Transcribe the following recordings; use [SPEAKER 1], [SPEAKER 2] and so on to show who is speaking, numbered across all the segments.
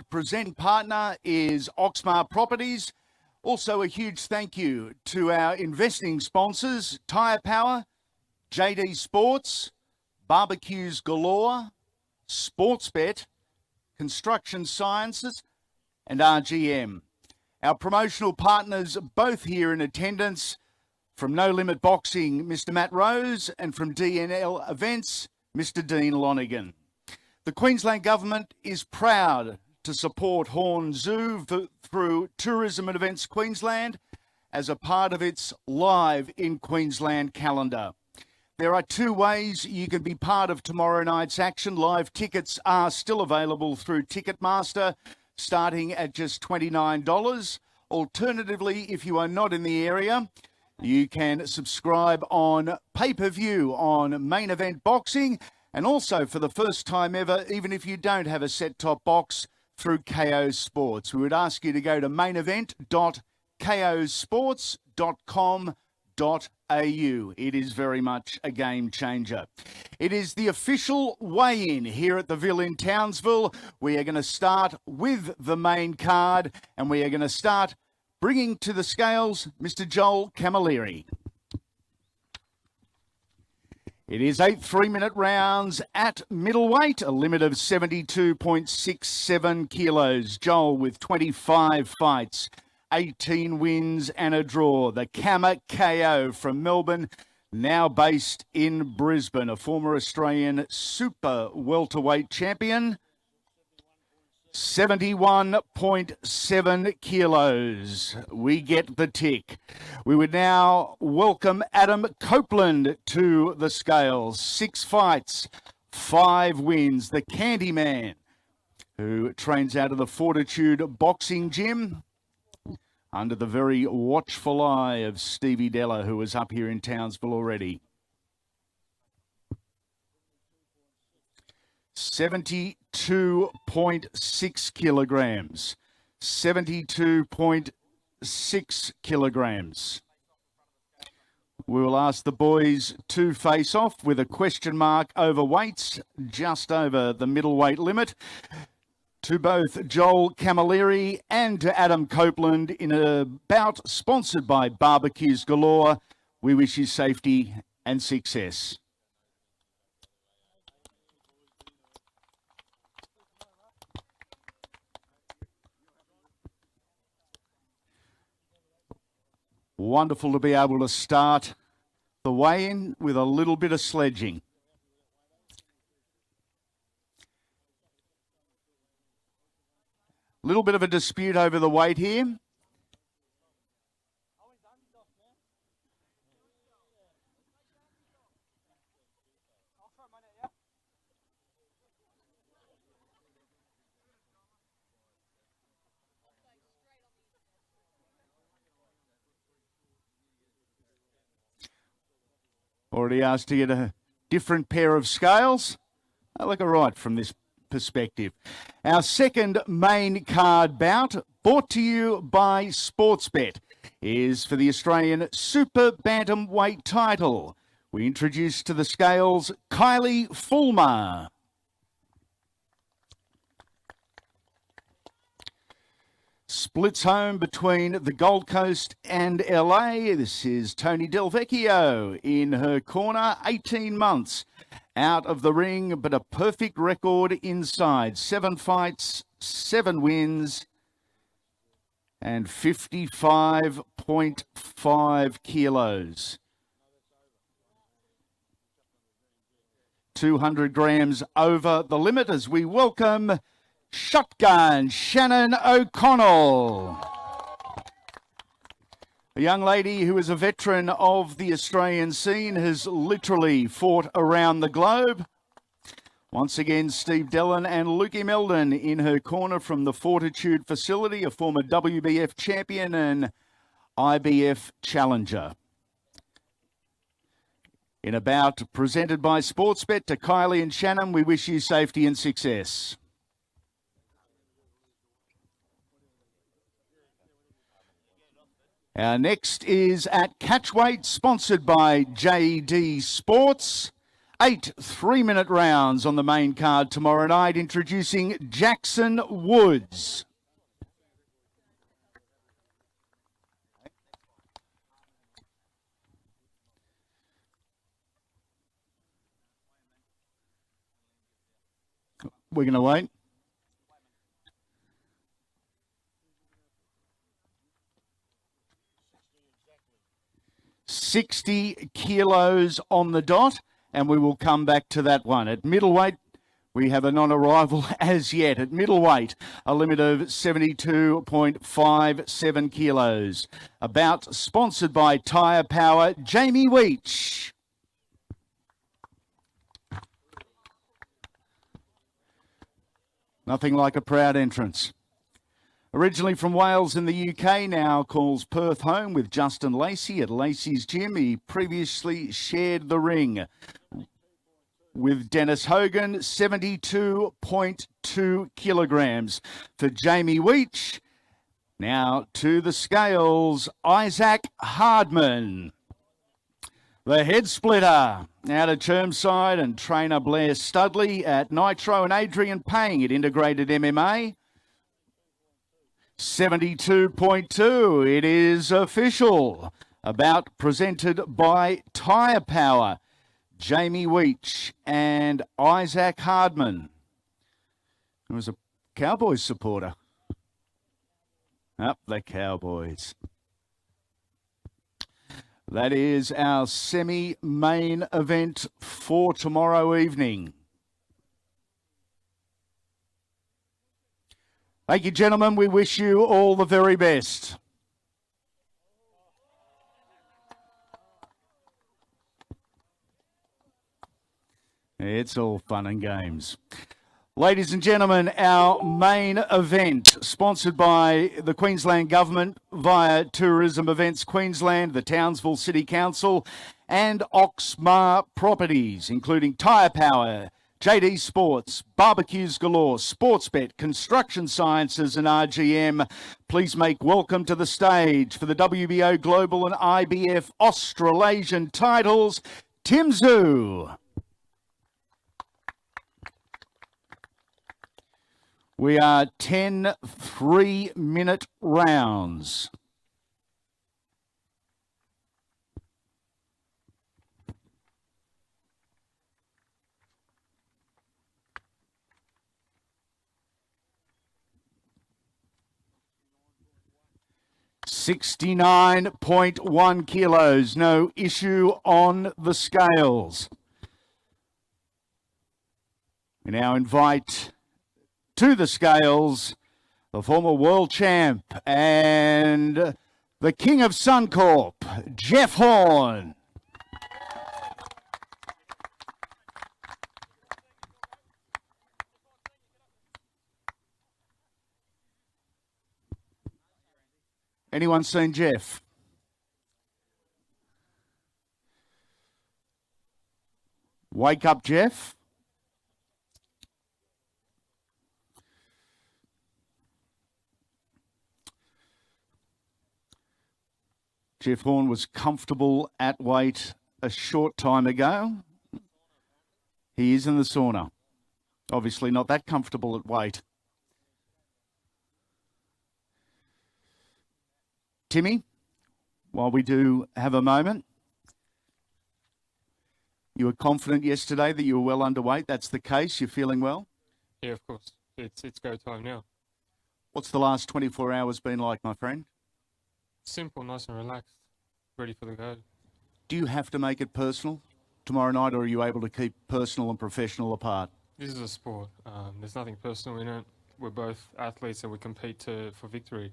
[SPEAKER 1] presenting partner is Oxmar Properties. Also a huge thank you to our investing sponsors, Tyre Power, JD Sports, Barbecues Galore, Sportsbet, Construction Sciences, and RGM. Our promotional partners both here in attendance, from No Limit Boxing, Mr. Matt Rose, and from DNL Events, Mr. Dean Lonergan. The Queensland Government is proud to support Horn-Tszyu through Tourism and Events Queensland as a part of its Live in Queensland calendar. There are two ways you can be part of tomorrow night's action. Live tickets are still available through Ticketmaster, starting at just $29. Alternatively, if you are not in the area, you can subscribe on pay-per-view on Main Event Boxing, and also for the first time ever, even if you don't have a set-top box, through KO Sports. We would ask you to go to mainevent.kosports.com.au. It is very much a game changer. It is the official weigh-in here at the Ville in Townsville. We are going to start with the main card, and we are going to start bringing to the scales Mr. Joel Camilleri. It is 8 3-minute rounds at middleweight, a limit of 72.67 kilos. Joel with 25 fights, 18 wins and a draw. The Kama KO from Melbourne, now based in Brisbane, a former Australian super welterweight champion. 71.7 kilos. We get the tick. We would now welcome Adam Copeland to the scales. 6 fights, 5 wins. The Candyman, who trains out of the Fortitude Boxing Gym under the very watchful eye of Stevie Della, who was up here in Townsville already. 72.6 kilograms. 72.6 kilograms. We will ask the boys to face off with a question mark over weights, just over the middleweight limit. To both Joel Camilleri and to Adam Copeland in a bout sponsored by Barbecues Galore, we wish you safety and success. Wonderful to be able to start the weigh-in with a little bit of sledging. A little bit of a dispute over the weight here. Already asked to get a different pair of scales. I look all right from this perspective. Our second main card bout, brought to you by Sportsbet, is for the Australian Super Bantamweight title. We introduce to the scales Kylie Fulmer. Splits home between the Gold Coast and LA. This is Tony Del Vecchio in her corner. 18 months out of the ring, but a perfect record inside. 7 fights, 7 wins, and 55.5 kilos. 200 grams over the limit as we welcome Shotgun Shannon O'Connell, a young lady who is a veteran of the Australian scene, has literally fought around the globe. Once again, Steve Dillon and Lukey Meldon in her corner from the Fortitude facility, a former WBF champion and IBF challenger. In a bout presented by Sportsbet to Kylie and Shannon, we wish you safety and success. Our next is at catchweight, sponsored by JD Sports. 8 3-minute rounds on the main card tomorrow night, introducing Jackson Woods. We're going to wait. $60 kilos on the dot, and we will come back to that one. At middleweight, we have a non-arrival as yet. At middleweight, a limit of 72.57 kilos. A bout sponsored by Tyre Power, Jamie Weech. Nothing like a proud entrance. Originally from Wales in the UK, now calls Perth home with Justin Lacey at Lacey's Gym. He previously shared the ring with Dennis Hogan, 72.2 kilograms for Jamie Weech. Now to the scales, Isaac Hardman. The head splitter out of Chermside and trainer Blair Studley at Nitro, and Adrian Payne at Integrated MMA. 72.2, it is official. A bout presented by Tyre Power, Jamie Weech and Isaac Hardman, who was a Cowboys supporter. Up the Cowboys. That is our semi-main event for tomorrow evening. Thank you, gentlemen. We wish you all the very best. It's all fun and games. Ladies and gentlemen, our main event, sponsored by the Queensland Government via Tourism Events Queensland, the Townsville City Council, and Oxmar Properties, including Tyre Power, JD Sports, Barbecues Galore, Sportsbet, Construction Sciences and RGM. Please make welcome to the stage for the WBO Global and IBF Australasian titles, Tim Tszyu. We are 10 3-minute rounds. $69.1 kilos, no issue on the scales. We now invite to the scales the former world champ and the king of Suncorp, Jeff Horn. Anyone seen Jeff? Wake up, Jeff. Jeff Horn was comfortable at weight a short time ago. He is in the sauna. Obviously not that comfortable at weight. Timmy, while we do have a moment, you were confident yesterday that you were well underweight. That's the case. You're feeling well?
[SPEAKER 2] Yeah, of course. It's go time now.
[SPEAKER 1] What's the last 24 hours been like, my friend?
[SPEAKER 2] Simple, nice and relaxed, ready for the go.
[SPEAKER 1] Do you have to make it personal tomorrow night, or are you able to keep personal and professional apart?
[SPEAKER 2] This is a sport. There's nothing personal in it. We're both athletes and we compete for victory.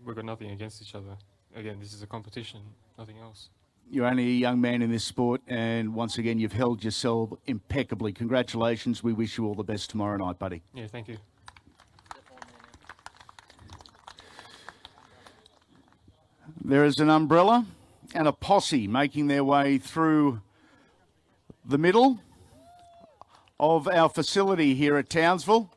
[SPEAKER 2] We've got nothing against each other. Again, this is a competition, nothing else.
[SPEAKER 1] You're only a young man in this sport, and once again, you've held yourself impeccably. Congratulations. We wish you all the best tomorrow night, buddy.
[SPEAKER 2] Yeah, thank you.
[SPEAKER 1] There is an umbrella and a posse making their way through the middle of our facility here at Townsville.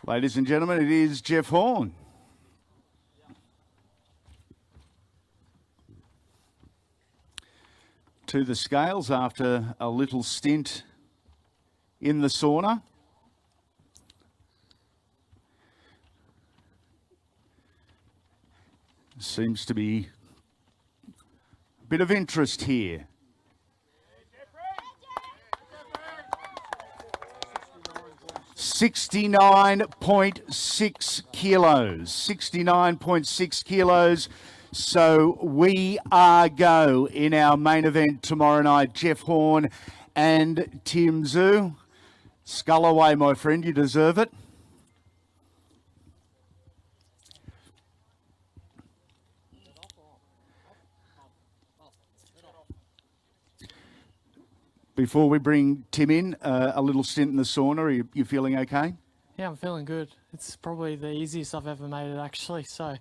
[SPEAKER 1] Ladies and gentlemen, it is Jeff Horn. to the scales after a little stint in the sauna. Seems to be a bit of interest here. $69.6 kilos. 69.6 kilos. So we are go in our main event tomorrow night. Jeff Horn and Tim Tszyu. Skull away, my friend. You deserve it. Before we bring Tim in, a little stint in the sauna. Are you feeling okay?
[SPEAKER 3] Yeah, I'm feeling good. It's probably the easiest I've ever made it, actually. So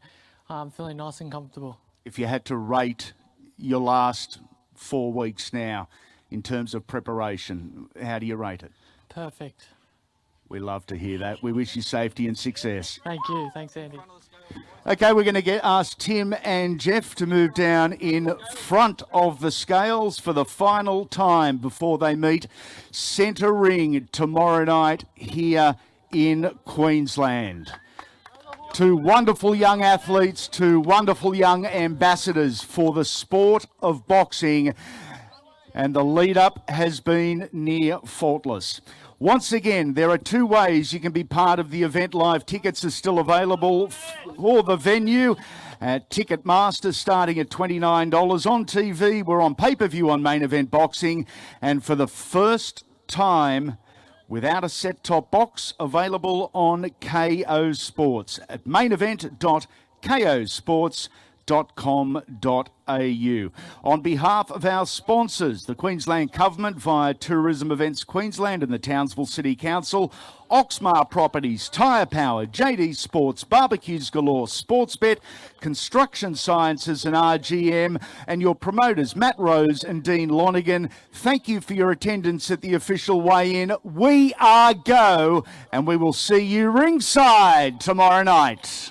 [SPEAKER 3] I'm feeling nice and comfortable.
[SPEAKER 1] If you had to rate your last 4 weeks now in terms of preparation, how do you rate it?
[SPEAKER 3] Perfect.
[SPEAKER 1] We love to hear that. We wish you safety and success.
[SPEAKER 3] Thank you. Thanks, Andy.
[SPEAKER 1] Okay, we're going to ask Tim and Jeff to move down in front of the scales for the final time before they meet centre ring tomorrow night here in Queensland. Two wonderful young athletes, two wonderful young ambassadors for the sport of boxing, and the lead-up has been near faultless. Once again, there are 2 ways you can be part of the event. Live tickets are still available for the venue at Ticketmaster, starting at $29. On TV, we're on pay-per-view on Main Event Boxing, and for the first time, without a set-top box, available on KO Sports at mainevent.kosports.com.au. On behalf of our sponsors, the Queensland Government via Tourism Events Queensland and the Townsville City Council, Oxmar Properties, Tyre Power, JD Sports, Barbecues Galore, Sportsbet, Construction Sciences and RGM, and your promoters, Matt Rose and Dean Lonigan, thank you for your attendance at the official weigh-in. We are go, and we will see you ringside tomorrow night.